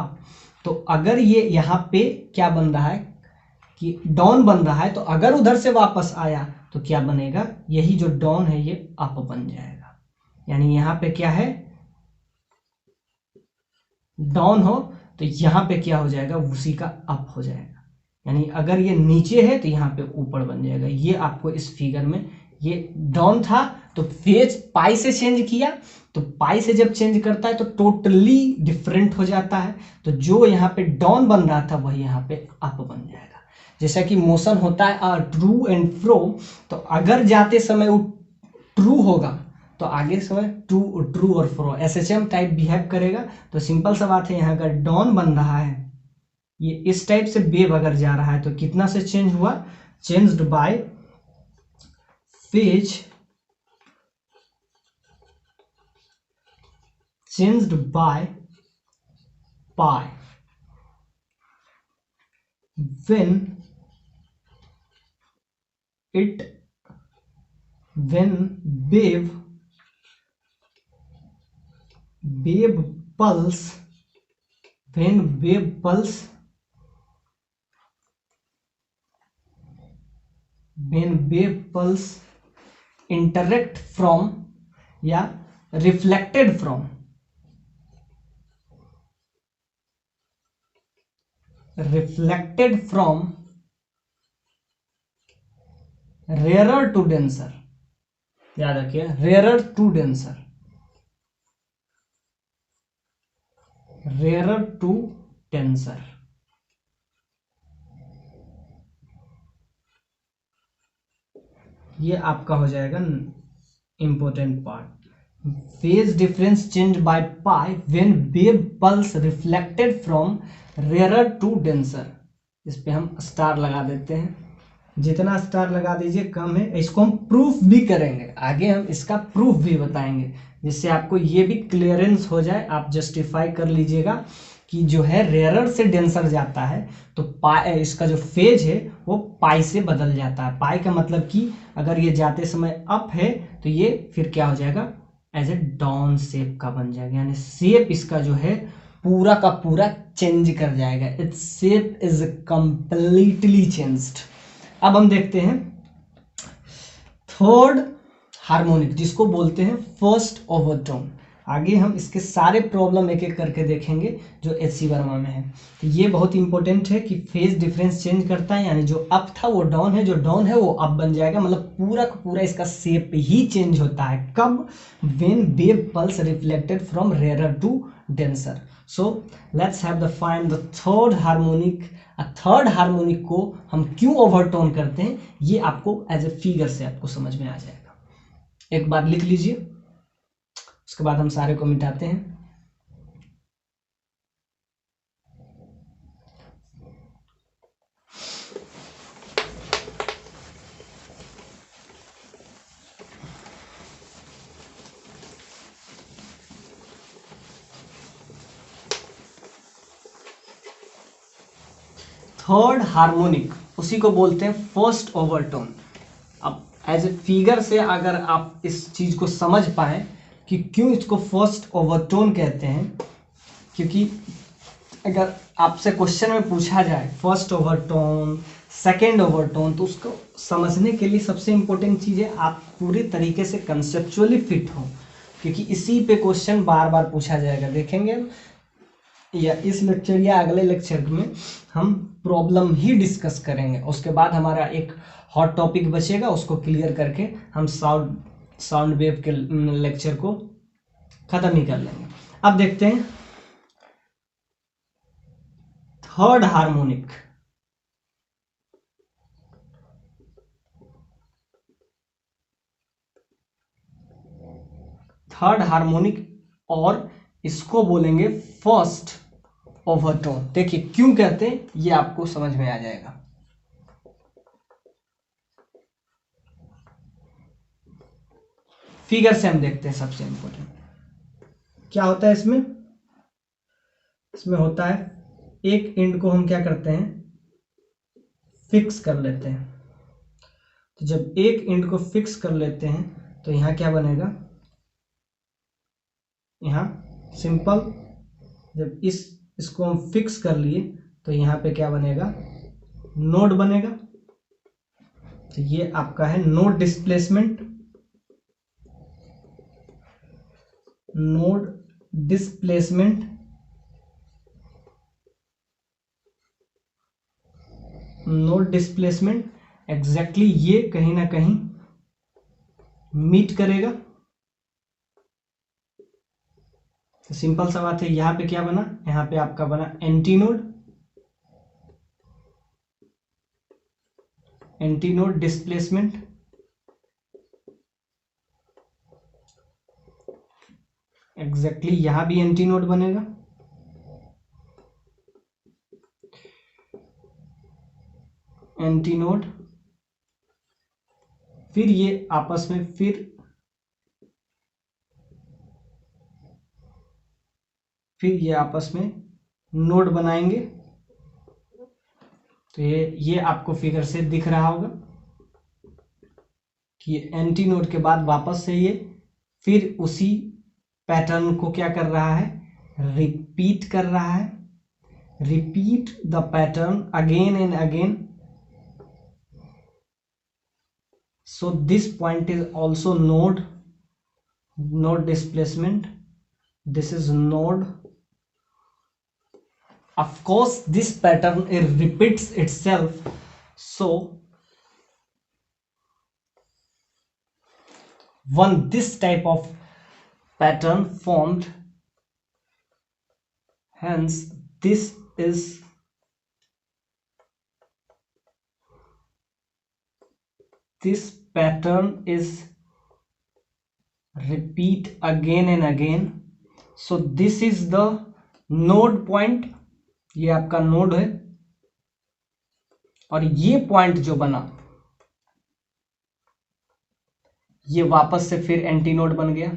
A: तो अगर ये यहाँ पे क्या बन रहा है कि डाउन बन रहा है, तो अगर उधर से वापस आया तो क्या बनेगा, यही जो डाउन है ये अप बन जाएगा। यानी यहाँ पे क्या है, डाउन हो तो यहाँ पे क्या हो जाएगा, उसी का अप हो जाएगा। यानी अगर ये नीचे है तो यहाँ पे ऊपर बन जाएगा। ये आपको इस फिगर में, ये डाउन था तो फेज पाई से चेंज किया, तो पाई से जब चेंज करता है तो टोटली डिफरेंट हो जाता है। तो जो यहाँ पे डाउन बन रहा था वही यहाँ पे अप बन जाएगा। जैसा कि मोशन होता है ट्रू एंड फ्रो, तो अगर जाते समय वो ट्रू होगा तो आगे समय ट्रू और फ्रो एसएचएम टाइप बिहेव करेगा। तो सिंपल सा बात है, यहाँ अगर डाउन बन रहा है, ये इस टाइप से वेव अगर जा रहा है तो कितना से चेंज हुआ, changed by phase changed by pi when wave pulse interact from या reflected from rarer to denser, याद रखिए, rarer to denser, ये आपका हो जाएगा important part. Phase difference change by pi when wave pulse reflected from rarer to denser. इस पे हम स्टार लगा देते हैं, जितना स्टार लगा दीजिए कम है। इसको हम प्रूफ भी करेंगे, आगे हम इसका प्रूफ भी बताएंगे, जिससे आपको ये भी क्लियरेंस हो जाए, आप जस्टिफाई कर लीजिएगा कि जो है रेयरर से डेंसर जाता है तो पाई, इसका जो फेज है वो पाई से बदल जाता है। पाई का मतलब कि अगर ये जाते समय अप है तो ये फिर क्या हो जाएगा, एज ए डाउन शेप का बन जाएगा, यानी शेप इसका जो है पूरा का पूरा चेंज कर जाएगा। Its shape is completely changed. अब हम देखते हैं थर्ड हार्मोनिक, जिसको बोलते हैं फर्स्ट ओवरटोन। आगे हम इसके सारे प्रॉब्लम एक एक करके देखेंगे जो एच.सी. वर्मा में है। तो ये बहुत इंपॉर्टेंट है कि फेज डिफरेंस चेंज करता है, यानी जो अप था वो डाउन है, जो डाउन है वो अप बन जाएगा, मतलब पूरा का पूरा इसका शेप ही चेंज होता है। कब? When wave pulse reflected from rarer to denser. So let's have the find the third harmonic. Third harmonic को हम क्यों ओवरटोन करते हैं ये आपको एज ए फिगर से आपको समझ में आ जाएगा। एक बार लिख लीजिए, उसके बाद हम सारे को मिटाते हैं। थर्ड हार्मोनिक उसी को बोलते हैं फर्स्ट ओवरटोन। अब एज ए फिगर से अगर आप इस चीज को समझ पाए कि क्यों इसको फर्स्ट ओवरटोन कहते हैं, क्योंकि अगर आपसे क्वेश्चन में पूछा जाए फर्स्ट ओवरटोन, सेकेंड ओवरटोन, तो उसको समझने के लिए सबसे इंपॉर्टेंट चीज़ है आप पूरी तरीके से कंसेप्चुअली फिट हो, क्योंकि इसी पे क्वेश्चन बार बार पूछा जाएगा। देखेंगे या इस लेक्चर या अगले लेक्चर में हम प्रॉब्लम ही डिस्कस करेंगे, उसके बाद हमारा एक हॉट टॉपिक बचेगा, उसको क्लियर करके हम साउंड वेव के लेक्चर को खत्म ही कर लेंगे। अब देखते हैं थर्ड हार्मोनिक। थर्ड हार्मोनिक और इसको बोलेंगे फर्स्ट ओवरटोन। देखिए क्यों कहते हैं ये आपको समझ में आ जाएगा। फिगर से हम देखते हैं सबसे इंपॉर्टेंट क्या होता है इसमें। इसमें होता है एक एंड को हम क्या करते हैं, फिक्स कर लेते हैं। तो जब एक एंड को फिक्स कर लेते हैं तो यहां क्या बनेगा, यहां सिंपल, जब इसको हम फिक्स कर लिए तो यहां पे क्या बनेगा, नोड बनेगा। तो ये आपका है node displacement, node displacement, node displacement exactly ये कहीं ना कहीं मीट करेगा। तो सिंपल सा बात है, यहां पे क्या बना, यहां पे आपका बना anti node, anti node displacement, exactly यहां भी एंटी नोड बनेगा, एंटी नोड, फिर ये आपस में फिर ये आपस में नोड बनाएंगे। तो ये आपको फिगर से दिख रहा होगा कि ये एंटी नोड के बाद वापस से ये फिर उसी पैटर्न को क्या कर रहा है, रिपीट कर रहा है, repeat the pattern again and again. So this point is also node displacement. This is node. Of course this pattern it repeats itself. So when this type of pattern formed, hence this pattern is repeat again and again. So this is the node point, ये आपका नोड है, और ये पॉइंट जो बना ये वापस से फिर एंटी नोड बन गया।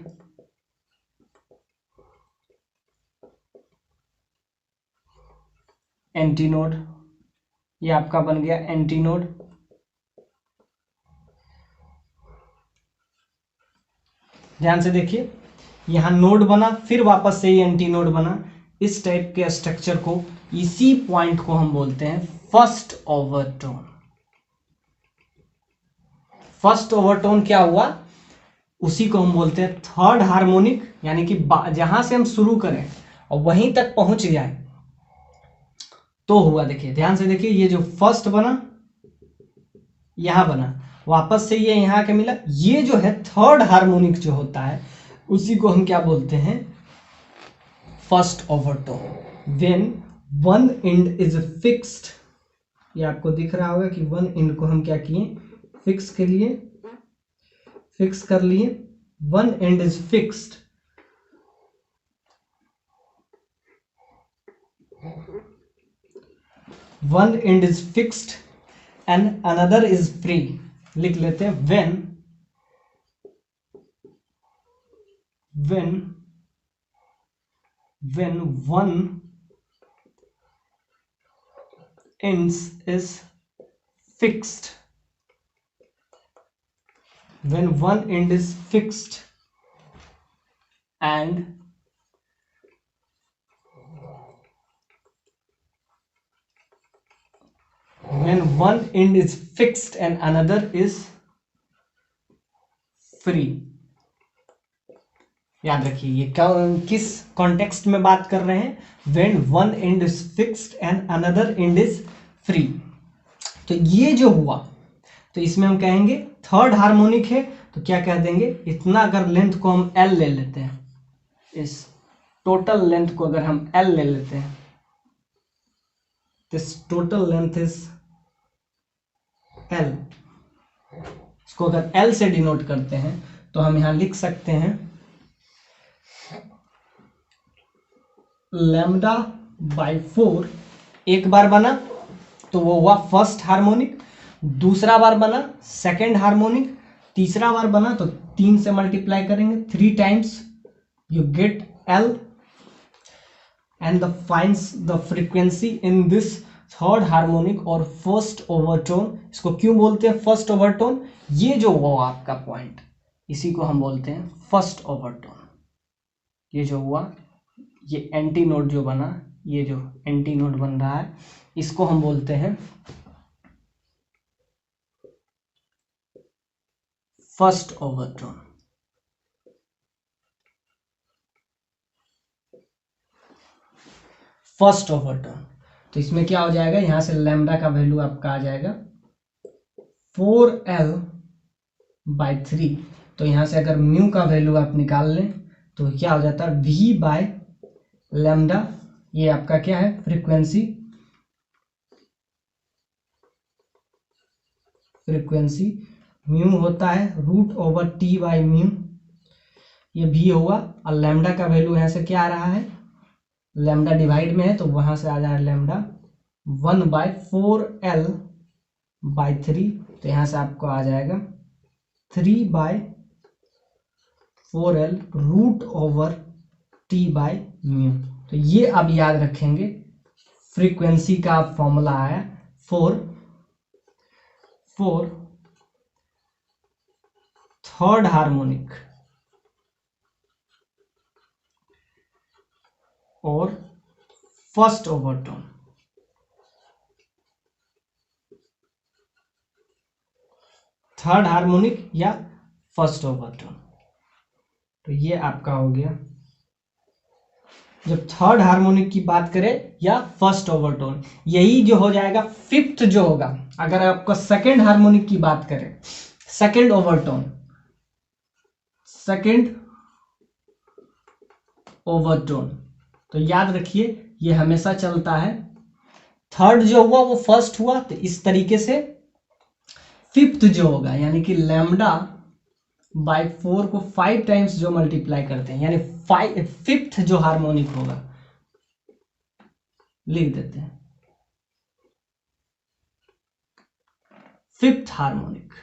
A: एंटी नोड, ये आपका बन गया एंटी नोड। ध्यान से देखिए, यहां नोड बना फिर वापस से ही एंटी नोड बना। इस टाइप के स्ट्रक्चर को, इसी पॉइंट को हम बोलते हैं फर्स्ट ओवरटोन। फर्स्ट ओवरटोन क्या हुआ, उसी को हम बोलते हैं थर्ड हार्मोनिक, यानी कि जहां से हम शुरू करें और वहीं तक पहुंच जाए तो हुआ। देखिए ध्यान से देखिए, ये जो फर्स्ट बना यहां बना, वापस से ये यहाँ के मिला, ये जो है थर्ड हार्मोनिक जो होता है उसी को हम क्या बोलते हैं, first overtone. When one end is fixed, ये आपको दिख रहा होगा कि वन एंड को हम क्या किए, फिक्स के लिए, फिक्स कर लिए, one end is fixed, one end is fixed and another is free. लिख लेते हैं when one ends is fixed, when one end is fixed and when one end is fixed and another is free। याद रखिए ये किस कॉन्टेक्स्ट में बात कर रहे हैं, when one end is fixed and another end is free। तो ये जो हुआ तो इसमें हम कहेंगे थर्ड हार्मोनिक है, तो क्या कह देंगे, इतना अगर लेंथ को हम L ले लेते हैं, इस टोटल लेंथ को अगर हम L ले लेते हैं, this total length is L, इसको अगर L से डिनोट करते हैं तो हम यहां लिख सकते हैं लैम्डा बाई 4। एक बार बना तो वो हुआ फर्स्ट हार्मोनिक, दूसरा बार बना सेकेंड हार्मोनिक, तीसरा बार बना तो 3 से मल्टीप्लाई करेंगे, 3 times you get L and the finds the frequency in this third harmonic और फर्स्ट ओवरटोन। इसको क्यों बोलते हैं फर्स्ट ओवरटोन, ये जो हुआ आपका पॉइंट इसी को हम बोलते हैं फर्स्ट ओवरटोन। ये जो हुआ, ये एंटी नोड जो बना, ये जो एंटी नोड बन रहा है इसको हम बोलते हैं फर्स्ट ओवरटोन। फर्स्ट ओवरटोन तो इसमें क्या हो जाएगा, यहां से लैम्डा का वैल्यू आपका आ जाएगा 4L/3। तो यहां से अगर म्यू का वैल्यू आप निकाल लें तो क्या हो जाता है V/लैम्डा। ये आपका क्या है, फ्रीक्वेंसी, म्यू होता है √T/म्यू, ये भी होगा। और लैम्डा का वैल्यू यहां से क्या आ रहा है, लैम्डा डिवाइड में है तो वहां से आ जाए लैम्डा 1/4L/3। तो यहां से आपको आ जाएगा 3/4L √T/म्यू। तो ये अब याद रखेंगे, फ्रीक्वेंसी का फॉर्मूला आया 4 थर्ड हार्मोनिक और फर्स्ट ओवरटोन। थर्ड हार्मोनिक या फर्स्ट ओवरटोन, तो ये आपका हो गया। जब थर्ड हार्मोनिक की बात करें या फर्स्ट ओवरटोन, यही जो हो जाएगा फिफ्थ जो होगा। अगर आपको सेकंड हार्मोनिक की बात करें, सेकंड ओवरटोन, सेकंड ओवरटोन, तो याद रखिए ये हमेशा चलता है, थर्ड जो हुआ वो फर्स्ट हुआ, तो इस तरीके से फिफ्थ जो होगा, यानी कि λ/4 को 5 टाइम्स जो मल्टीप्लाई करते हैं, यानी फिफ्थ जो हार्मोनिक होगा, लिख देते हैं फिफ्थ हार्मोनिक।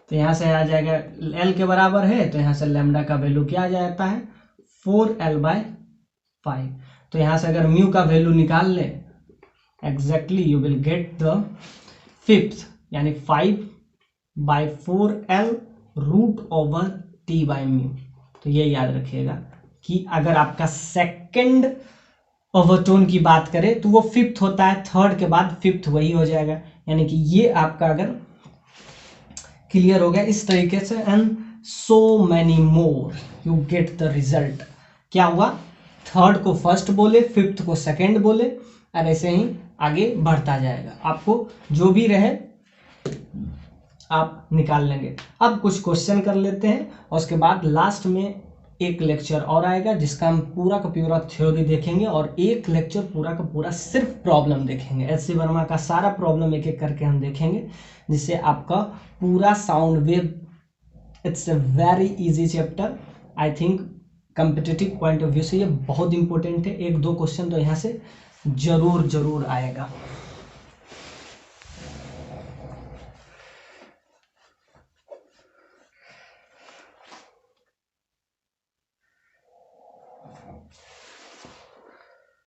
A: तो यहां से आ जाएगा L के बराबर है, तो यहां से लैम्डा का वैल्यू क्या आ जाता है 4L/5। तो यहां से अगर म्यू का वैल्यू निकाल ले exactly you will get the fifth, यानी 5/4L √T/म्यू। तो ये याद रखिएगा कि अगर आपका सेकंड ओवरटोन की बात करें तो वो फिफ्थ होता है, थर्ड के बाद फिफ्थ वही हो जाएगा। यानी कि ये आपका अगर क्लियर हो गया इस तरीके से, and so many more you get the result. क्या हुआ, थर्ड को फर्स्ट बोले, फिफ्थ को सेकंड बोले, और ऐसे ही आगे बढ़ता जाएगा। आपको जो भी रहे आप निकाल लेंगे। अब कुछ क्वेश्चन कर लेते हैं और उसके बाद लास्ट में एक लेक्चर और आएगा जिसका हम पूरा का पूरा थ्योरी देखेंगे, और एक लेक्चर पूरा का पूरा सिर्फ प्रॉब्लम देखेंगे। एच.सी. वर्मा का सारा प्रॉब्लम एक एक करके हम देखेंगे, जिससे आपका पूरा sound wave, it's a very easy chapter. I think competitive point of view से ये बहुत इंपॉर्टेंट है। एक दो क्वेश्चन तो यहाँ से जरूर आएगा।